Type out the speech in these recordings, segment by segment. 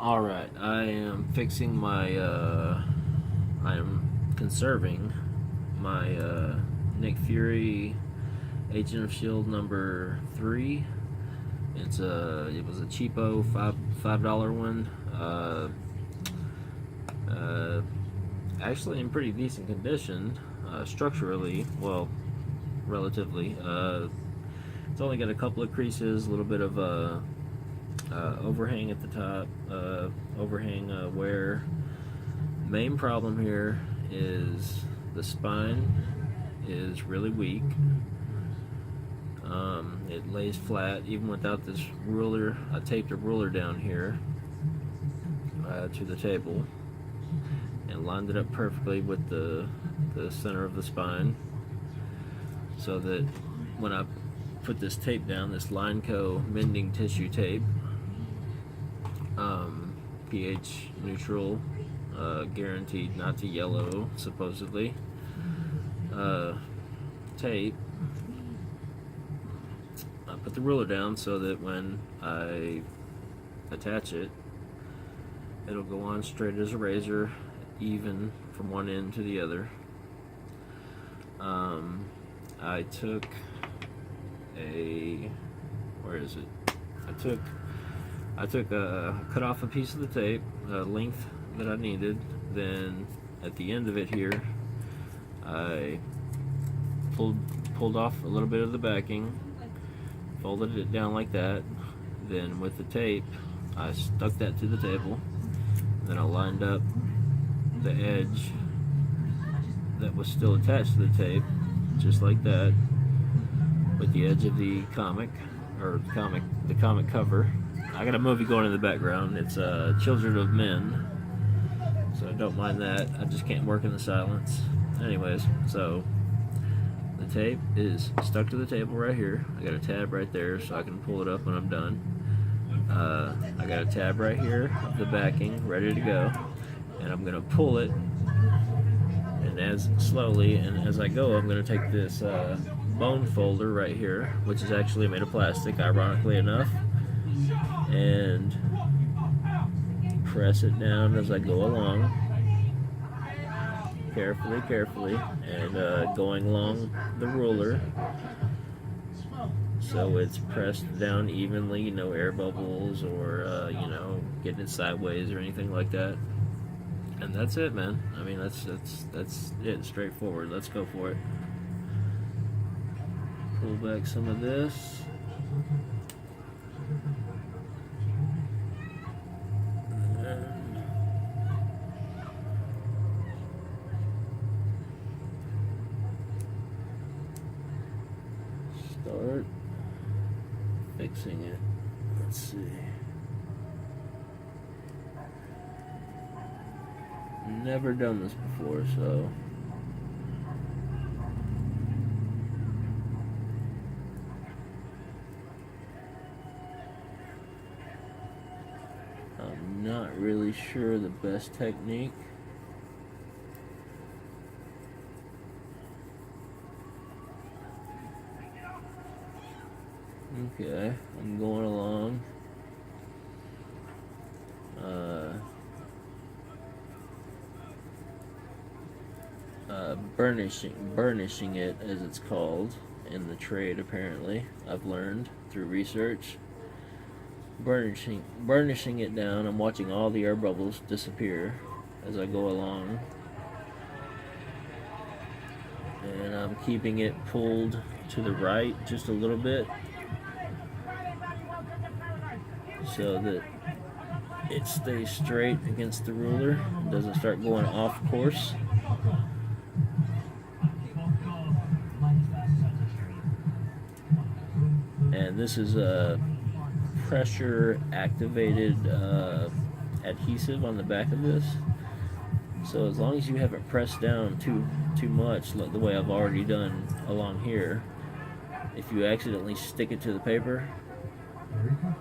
Alright, I am fixing my, I am conserving my Nick Fury Agent of S.H.I.E.L.D. number 3. It was a cheapo $5 one. Actually in pretty decent condition, structurally, well, relatively. It's only got a couple of creases, a little bit of overhang at the top, overhang wear. Main problem here is the spine is really weak. It lays flat even without this ruler. I taped a ruler down here to the table and lined it up perfectly with the center of the spine, so that when I put this tape down, this Lineco mending tissue tape, pH neutral, guaranteed not to yellow, supposedly, tape, I put the ruler down so that when I attach it, it'll go on straight as a razor, even from one end to the other. I took a, where is it? I cut off a piece of the tape, length that I needed. Then at the end of it here, I pulled off a little bit of the backing, folded it down like that. Then with the tape, I stuck that to the table. Then I lined up the edge that was still attached to the tape, just like that, with the edge of the comic, the comic cover. I got a movie going in the background. It's Children of Men, so I don't mind that. I just can't work in the silence. Anyways, so the tape is stuck to the table right here. I got a tab right there so I can pull it up when I'm done. I got a tab right here of the backing ready to go, and I'm gonna pull it, and as I go, I'm gonna take this bone folder right here, which is actually made of plastic, ironically enough, and press it down as I go along, carefully, and going along the ruler, so it's pressed down evenly, no air bubbles or getting it sideways or anything like that. And that's it, man. I mean, that's it, straightforward. Let's go for it. Pull back some of this. Start fixing it. Let's see. Never done this before, so I'm not really sure the best technique. Okay, I'm going along. Burnishing it, as it's called in the trade, apparently. I've learned through research. Burnishing it down. I'm watching all the air bubbles disappear as I go along, and I'm keeping it pulled to the right just a little bit, so that it stays straight against the ruler and doesn't start going off course. And this is a pressure activated adhesive on the back of this, so as long as you haven't pressed down too much, like the way I've already done along here, if you accidentally stick it to the paper,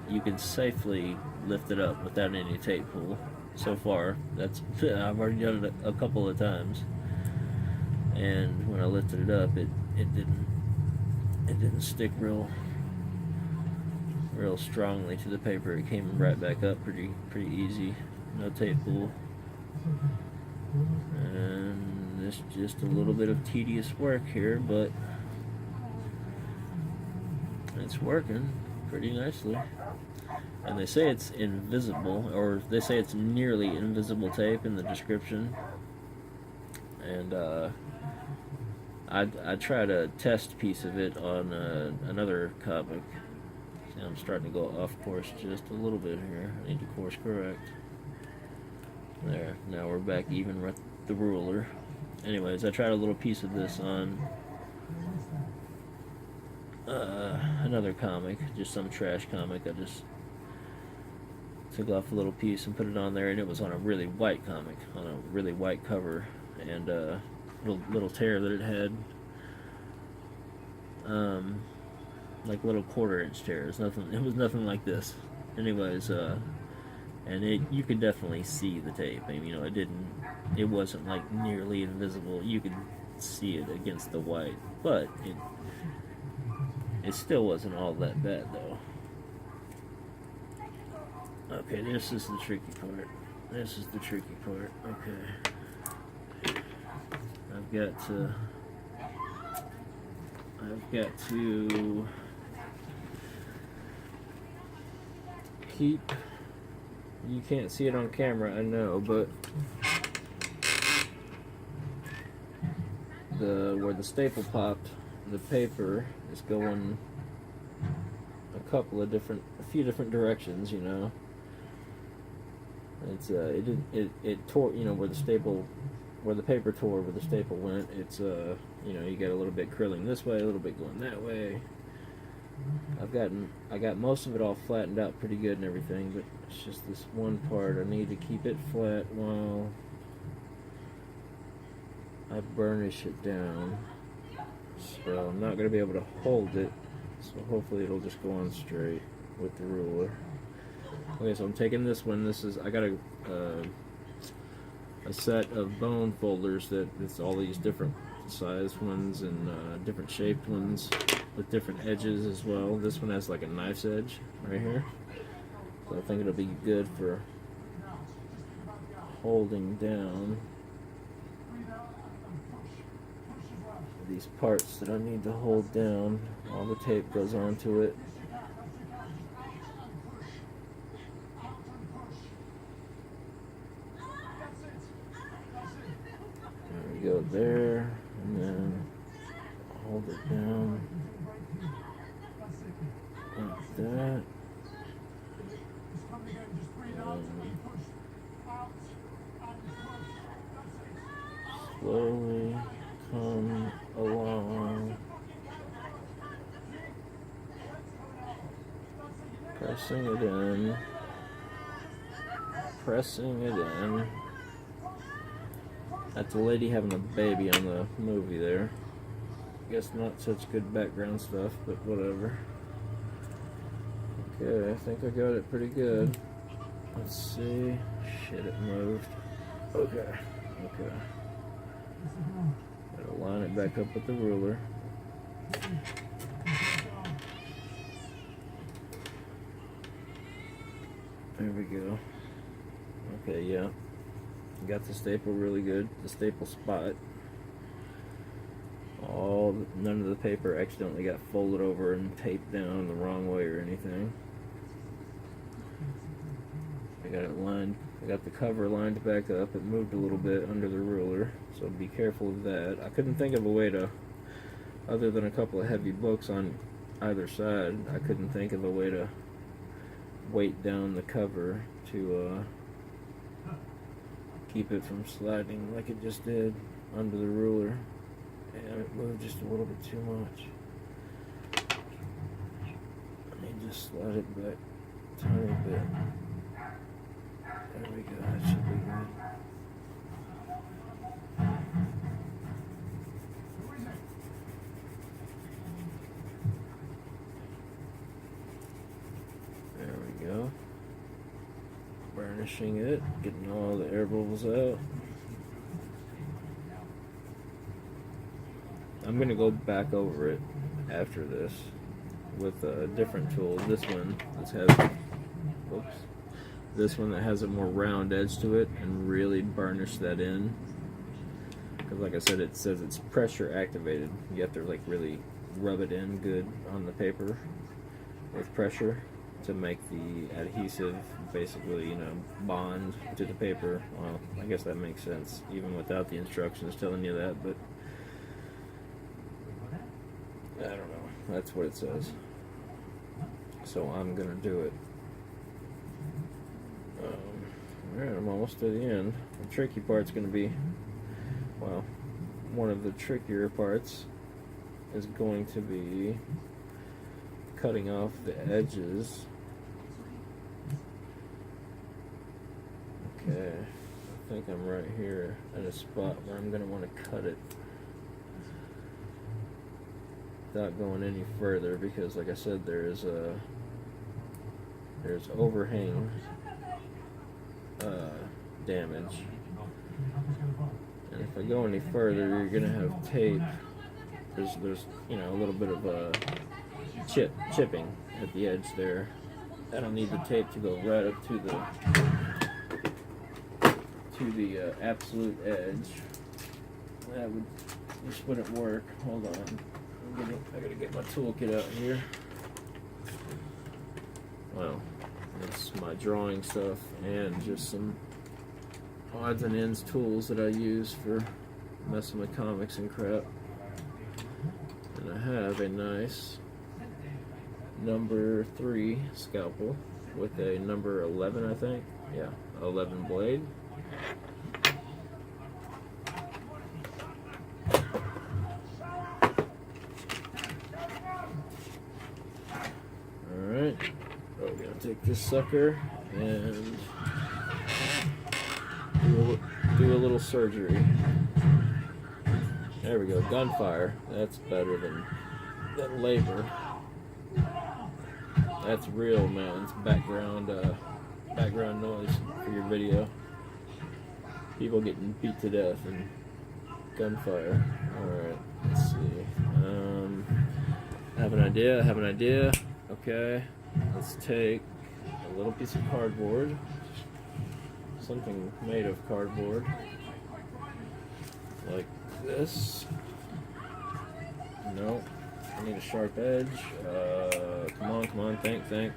you can safely lift it up without any tape pull. So far, I've already done it a couple of times, and when I lifted it up, it didn't stick real real strongly to the paper. It came right back up pretty easy. No tape pull. And it's just a little bit of tedious work here, but it's working pretty nicely. And they say it's invisible, or they say it's nearly invisible tape in the description. And I tried a test piece of it on another comic. See, I'm starting to go off course just a little bit here. I need to course correct. There, now we're back even with the ruler. Anyways, I tried a little piece of this on another comic, just some trash comic. I just took off a little piece and put it on there, and it was on a really white comic, on a really white cover, and little tear that it had, like little 1/4-inch tears. Nothing. It was nothing like this. Anyways, and you could definitely see the tape. I mean, you know, it wasn't like nearly invisible. You could see it against the white, but it still wasn't all that bad though. Okay, this is the tricky part. This is the tricky part. Okay. I've got to keep, you can't see it on camera, I know, but where the staple popped, the paper is going a few different directions, you know. It's it tore, you know, where the paper tore, where the staple went. It's you know, you got a little bit curling this way, a little bit going that way. I got most of it all flattened out pretty good and everything, but it's just this one part. I need to keep it flat while I burnish it down. So I'm not going to be able to hold it, so hopefully it'll just go on straight with the ruler. Okay, so I'm taking this one. I got a set of bone folders that it's all these different sized ones and different shaped ones with different edges as well. This one has like a knife's edge right here, so I think it'll be good for holding down these parts that I need to hold down while the tape goes onto it. There we go there, and then hold it down like that. Slowly come along, pressing it in, pressing it in. That's a lady having a baby on the movie there. I guess not such good background stuff, but whatever. Okay, I think I got it pretty good. Let's see. Shit, it moved. Okay. Gotta line it back up with the ruler. There we go. Okay, yeah. Got the staple really good. The staple spot. None of the paper accidentally got folded over and taped down the wrong way or anything. I got it lined. I got the cover lined back up. It moved a little bit under the ruler, so be careful of that. I couldn't think of a way to, other than a couple of heavy books on either side, I couldn't think of a way to weight down the cover to keep it from sliding like it just did under the ruler. And it moved just a little bit too much. I need to slide it back a tiny bit. There we go, that should be good. There we go. Burnishing it, getting all the air bubbles out. I'm going to go back over it after this with a different tool. This one this one that has a more round edge to it, and really burnish that in. Because like I said, it says it's pressure activated. You have to like really rub it in good on the paper with pressure to make the adhesive basically, you know, bond to the paper. Well, I guess that makes sense even without the instructions telling you that, but I don't know. That's what it says. So I'm gonna do it. Alright, I'm almost to the end. The tricky part's gonna be, well, one of the trickier parts is going to be cutting off the edges. Okay, I think I'm right here at a spot where I'm going to want to cut it without going any further, because like I said, there's overhang damage, and if I go any further, you're going to have tape. There's you know, a little bit of chipping at the edge there. I don't need the tape to go right up to the absolute edge. That just wouldn't work. Hold on, I gotta get my toolkit out here. Well, it's my drawing stuff and just some odds and ends tools that I use for messing with comics and crap. And I have a nice number 3 scalpel with a number 11, I think. Yeah, 11 blade. Alright, we're gonna take this sucker and do a little surgery. There we go, gunfire. That's better than labor. That's real, man. It's background noise for your video. People getting beat to death and gunfire. Alright, let's see. I have an idea. Okay, let's take a little piece of cardboard. Something made of cardboard. Like this. No, I need a sharp edge. Come on, think.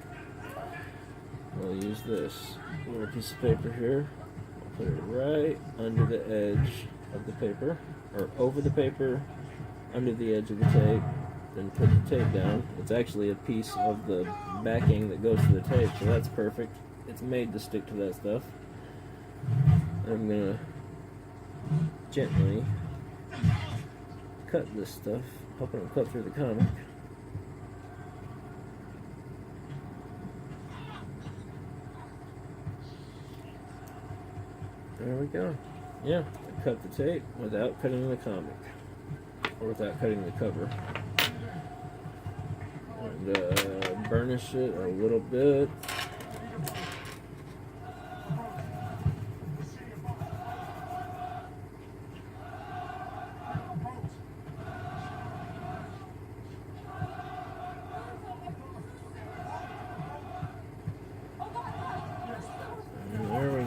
We'll use this little piece of paper here. I'll put it right under the edge of the paper, or over the paper, under the edge of the tape, then put the tape down. It's actually a piece of the backing that goes to the tape, so that's perfect. It's made to stick to that stuff. I'm gonna gently cut this stuff, hoping it'll cut through the comic. There we go. Yeah, I cut the tape without cutting the comic, or without cutting the cover. And burnish it a little bit.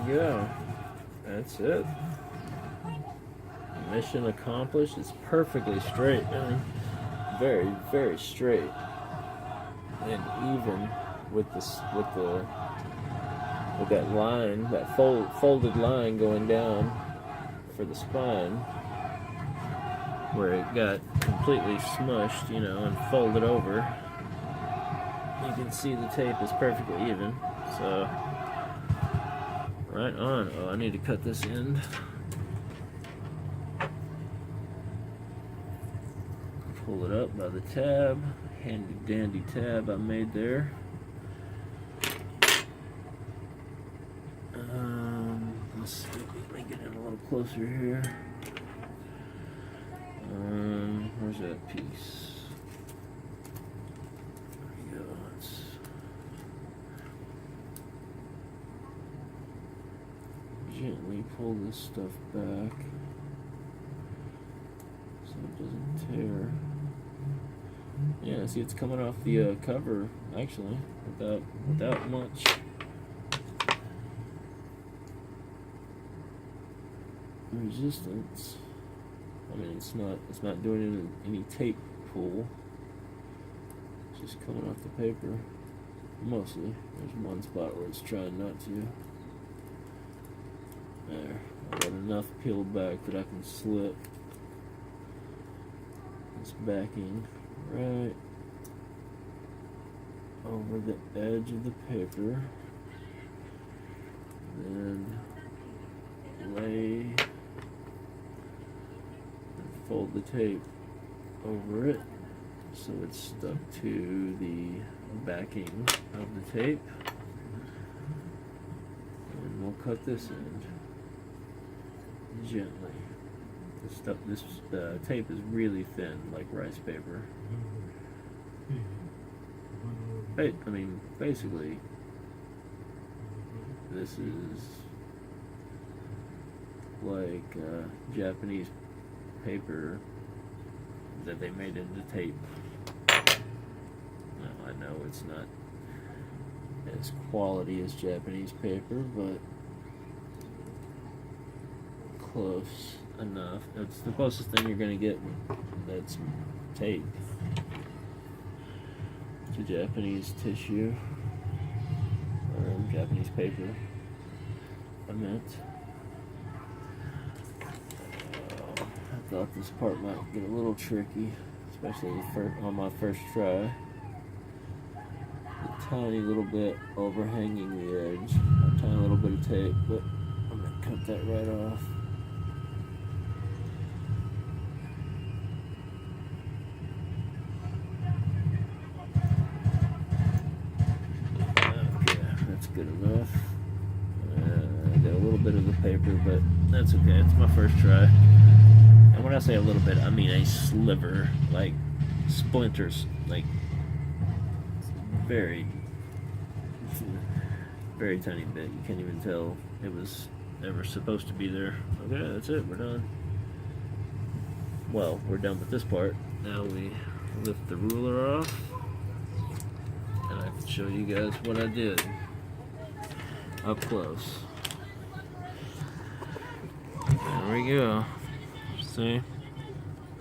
Yeah, that's it. Mission accomplished. It's perfectly straight, man. Very, very straight and even with that line, that folded line going down for the spine, where it got completely smushed, you know, and folded over. You can see the tape is perfectly even. So. Right on. Oh, I need to cut this end. Pull it up by the tab. Handy dandy tab I made there. Let's see. Let me get in a little closer here. Where's that piece? There we go. Gently pull this stuff back so it doesn't tear. Yeah, see, it's coming off the cover actually without much. Resistance. I mean, it's not doing any tape pull. It's just coming off the paper. Mostly. There's one spot where it's trying not to. There. I got enough peeled back that I can slip this backing right over the edge of the paper. Then lay and fold the tape over it so it's stuck to the backing of the tape. And we'll cut this end gently. This tape is really thin, like rice paper. I mean, basically, this is like Japanese paper that they made into tape. Now, I know it's not as quality as Japanese paper, but close enough. It's the closest thing you're going to get that's tape to Japanese tissue, or Japanese paper, I meant. I thought this part might get a little tricky, especially on my first try. A tiny little bit overhanging the edge, a tiny little bit of tape, but I'm going to cut that right off. Good enough. I got a little bit of the paper, but that's okay. It's my first try. And when I say a little bit, I mean a sliver, like splinters, like very, very tiny bit. You can't even tell it was ever supposed to be there. Okay, that's it. We're done. Well, we're done with this part. Now we lift the ruler off, and I can show you guys what I did up close. There we go. See?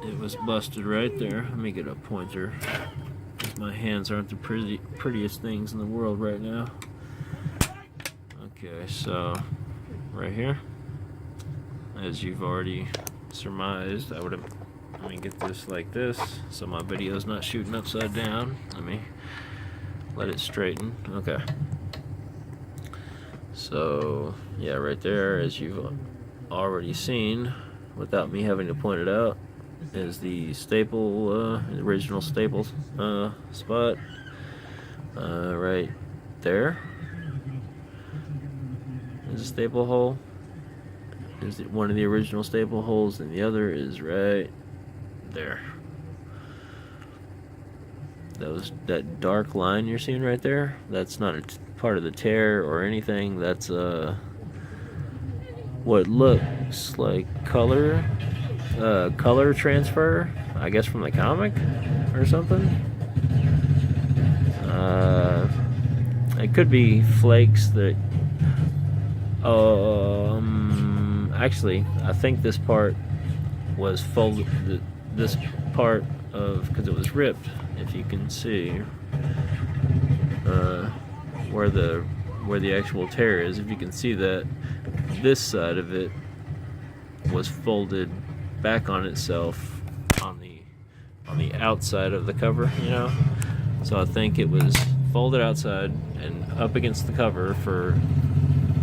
It was busted right there. Let me get a pointer. My hands aren't the prettiest things in the world right now. Okay, so right here, as you've already surmised, let me get this like this so my video's not shooting upside down. Let me let it straighten. Okay. So, yeah, right there, as you've already seen, without me having to point it out, is the staple, original staples spot. Right there is a staple hole. Is one of the original staple holes, and the other is right there. That dark line you're seeing right there, that's not a part of the tear or anything. That's what looks like color transfer, I guess, from the comic or something. It could be flakes that actually, I think this part was folded, this part of, because it was ripped, if you can see where the actual tear is. If you can see that, this side of it was folded back on itself on the outside of the cover, you know. So I think it was folded outside and up against the cover for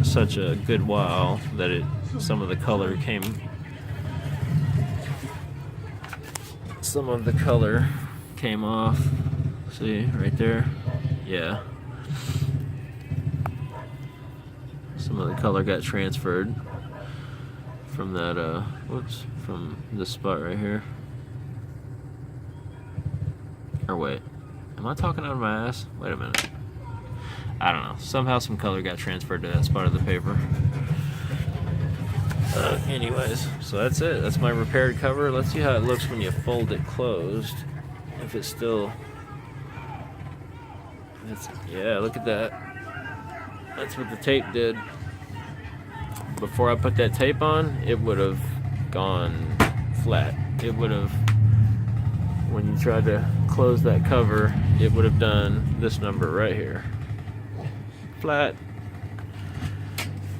such a good while that some of the color came off. See right there? Yeah. Some of the color got transferred from that, from this spot right here. Or wait, am I talking out of my ass? Wait a minute. I don't know. Somehow some color got transferred to that spot of the paper. Anyways, so that's it. That's my repaired cover. Let's see how it looks when you fold it closed. if it's still, yeah, look at that. That's what the tape did. Before I put that tape on, it would have gone flat. It would have, when you tried to close that cover, it would have done this number right here. Flat.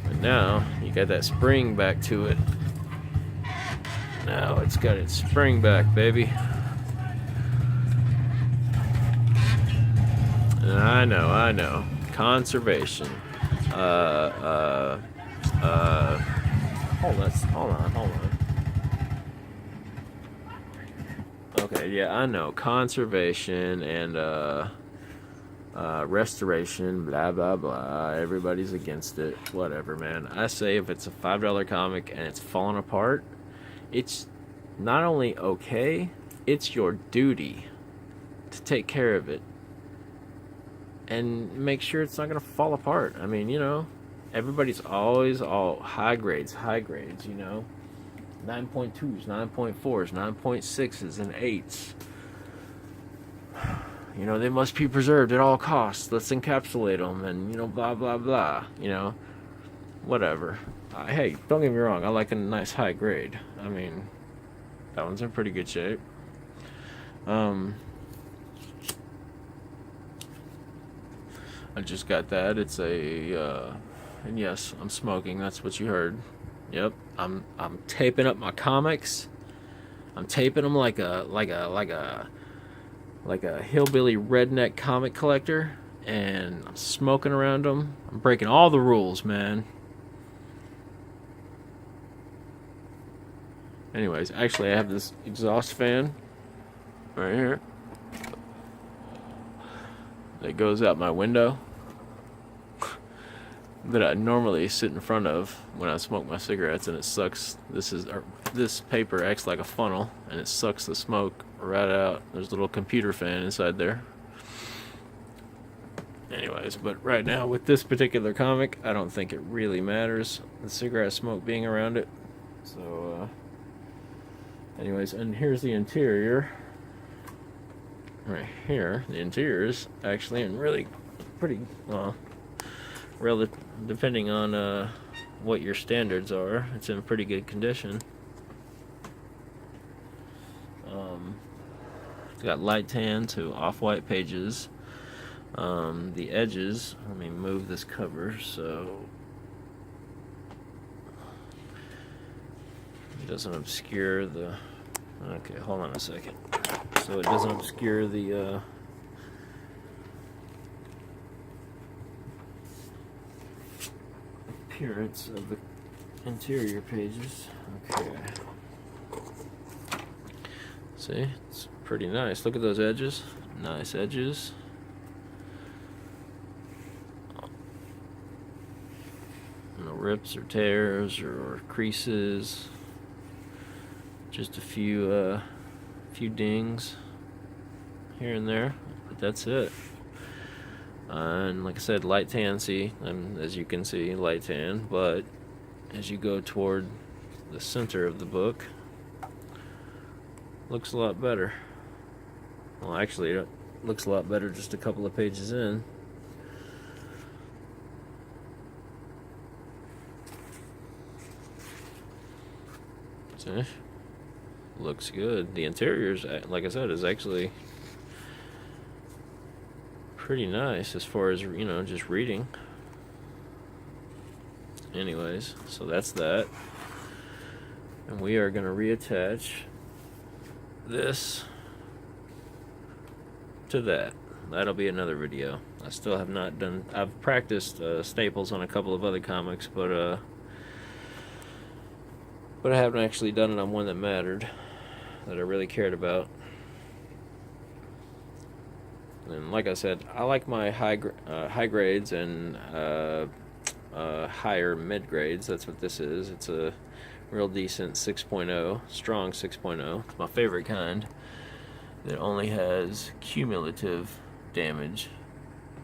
But now, you got that spring back to it. Now it's got its spring back, baby. I know. Conservation. Hold on. Okay, yeah, I know. Conservation and restoration, blah blah blah. Everybody's against it. Whatever, man. I say if it's a $5 comic and it's falling apart, it's not only okay, it's your duty to take care of it and make sure it's not going to fall apart. I mean, you know, everybody's always all high grades, you know, 9.2s, 9.4s, 9.6s, and 8s. You know, they must be preserved at all costs. Let's encapsulate them and, you know, blah, blah, blah, you know, whatever. Hey, don't get me wrong, I like a nice high grade. I mean, that one's in pretty good shape. I just got that. It's a, and yes, I'm smoking. That's what you heard. Yep, I'm taping up my comics. I'm taping them like a hillbilly redneck comic collector, and I'm smoking around them. I'm breaking all the rules, man. Anyways, actually, I have this exhaust fan right here that goes out my window that I normally sit in front of when I smoke my cigarettes, and it sucks. This paper acts like a funnel, and it sucks the smoke right out. There's a little computer fan inside there. Anyways, but right now with this particular comic, I don't think it really matters, the cigarette smoke being around it. So, anyways, and here's the interior. Right here, the interior is actually in really pretty, depending on what your standards are, it's in pretty good condition. It's got light tan to off-white pages. The edges, let me move this cover so it doesn't obscure the, okay, hold on a second. So it doesn't obscure the appearance of the interior pages. Okay. See, it's pretty nice. Look at those edges. Nice edges. No rips or tears or creases. Just a few dings here and there, but that's it. And like I said, light tan, see, and as you can see, light tan, but as you go toward the center of the book, looks a lot better. Well, actually, it looks a lot better just a couple of pages in. See? Looks good. The interiors, like I said, is actually pretty nice as far as, you know, just reading. Anyways, so that's that. And we are going to reattach this to that. That'll be another video. I still have not done, I've practiced staples on a couple of other comics, but I haven't actually done it on one that mattered, that I really cared about. And like I said, I like my high grades and higher mid grades. That's what this is. It's a real decent 6.0, strong 6.0. It's my favorite kind. That only has cumulative damage.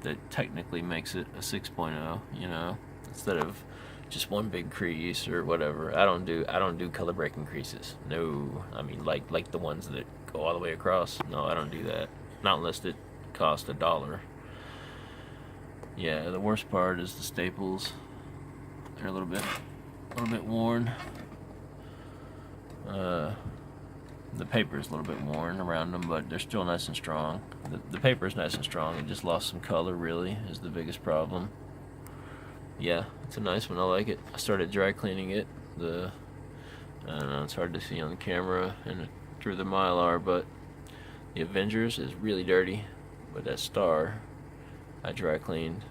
That technically makes it a 6.0. You know, instead of just one big crease or whatever. I don't do color breaking creases. No, I mean like the ones that go all the way across. No, I don't do that. Not unless it costs $1. Yeah, the worst part is the staples. They're a little bit worn. The paper is a little bit worn around them, but they're still nice and strong. The paper is nice and strong. It just lost some color, really, is the biggest problem. Yeah, it's a nice one. I like it. I started dry cleaning it. I don't know, it's hard to see on the camera and through the Mylar, but the Avengers is really dirty. But that star, I dry cleaned.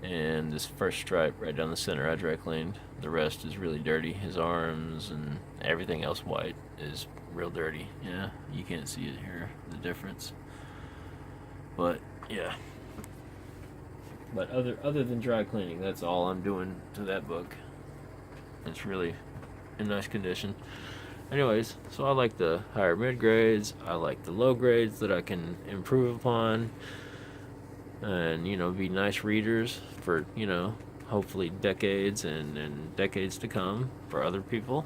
And this first stripe right down the center, I dry cleaned. The rest is really dirty. His arms and everything else white is real dirty. Yeah, you can't see it here, the difference. But yeah. But other than dry cleaning, that's all I'm doing to that book. It's really in nice condition. Anyways, so I like the higher mid grades. I like the low grades that I can improve upon, and be nice readers for hopefully decades and decades to come for other people,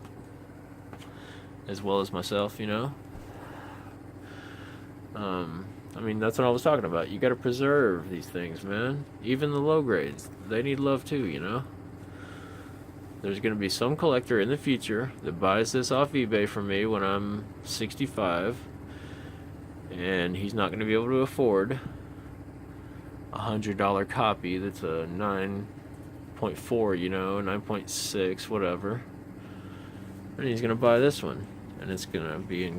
as well as myself. I mean, that's what I was talking about. You got to preserve these things, man. Even the low grades, they need love too. There's going to be some collector in the future that buys this off eBay from me when I'm 65, and he's not going to be able to afford a $100 copy that's a 9.4, 9.6, whatever. And he's going to buy this one, and it's going to be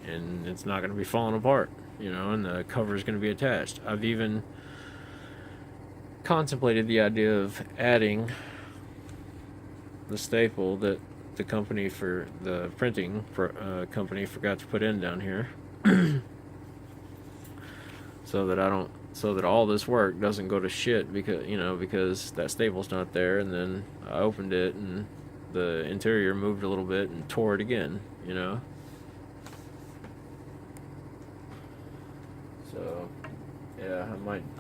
and it's not going to be falling apart, and the cover is going to be attached. I've even contemplated the idea of adding the staple that the company for the printing company forgot to put in down here, so that all this work doesn't go to shit because that staple's not there, and then I opened it and the interior moved a little bit and tore it again. So yeah,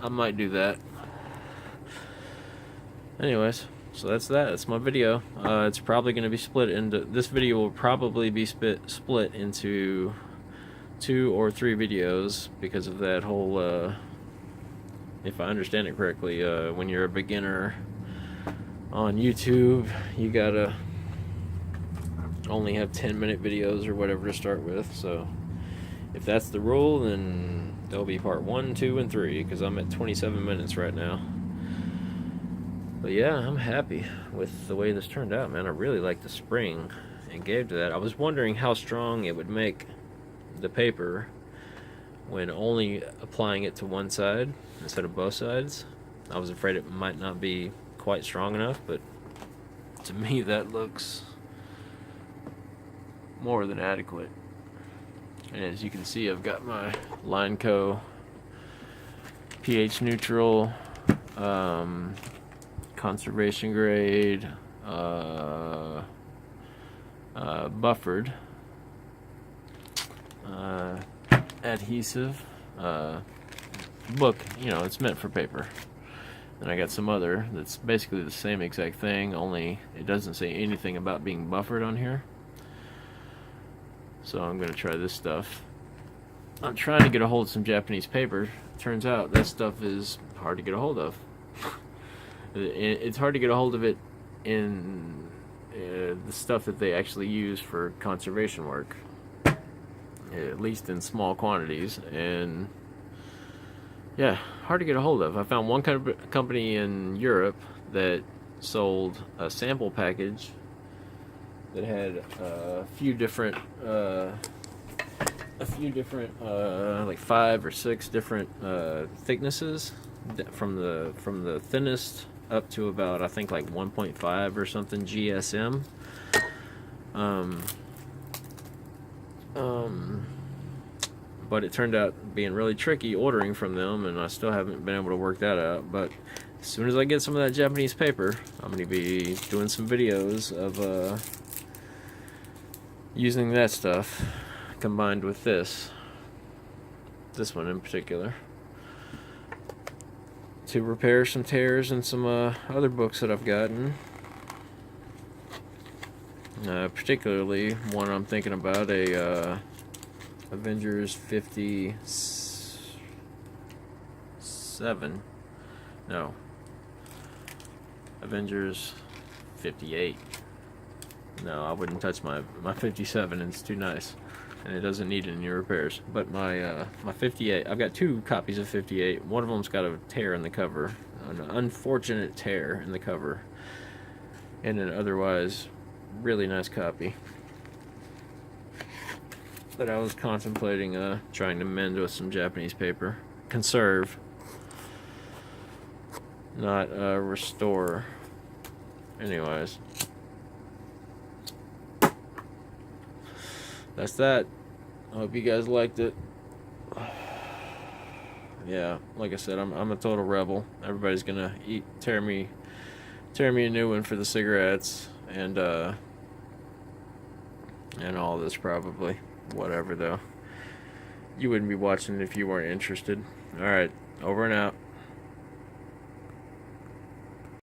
I might do that. Anyways, so that's that. That's my video. It's probably going to be split into. This video will probably be split into 2 or 3 videos because of that whole. If I understand it correctly, when you're a beginner on YouTube, you gotta only have 10-minute videos or whatever to start with. So if that's the rule, then there'll be part 1, 2, and 3, because I'm at 27 minutes right now. But yeah, I'm happy with the way this turned out, man. I really like the spring it gave to that. I was wondering how strong it would make the paper when only applying it to one side instead of both sides. I was afraid it might not be quite strong enough, but to me that looks more than adequate. And as you can see, I've got my Lineco pH neutral, conservation grade, buffered adhesive book. It's meant for paper. And I got some other that's basically the same exact thing, only it doesn't say anything about being buffered on here. So I'm gonna try this stuff. I'm trying to get a hold of some Japanese paper. Turns out that stuff is hard to get a hold of. It's hard to get a hold of it in the stuff that they actually use for conservation work, at least in small quantities. And yeah, hard to get a hold of. I found one company in Europe that sold a sample package that had a few different like 5 or 6 different thicknesses, from the thinnest up to about, I think, like 1.5 or something GSM. But it turned out being really tricky ordering from them, and I still haven't been able to work that out. But as soon as I get some of that Japanese paper, I'm going to be doing some videos of using that stuff combined with this one in particular, to repair some tears in some other books that I've gotten. Particularly one I'm thinking about, Avengers 57. No. Avengers 58. No, I wouldn't touch my 57. It's too nice, and it doesn't need any repairs. But my 58, I've got 2 copies of 58. One of them's got a tear in the cover, an unfortunate tear in the cover, and an otherwise really nice copy that I was contemplating trying to mend with some Japanese paper. Conserve, not restore. Anyways, that's that. I hope you guys liked it. Yeah, like I said, I'm a total rebel. Everybody's gonna tear me a new one for the cigarettes and all this probably. Whatever though. You wouldn't be watching if you weren't interested. Alright, over and out.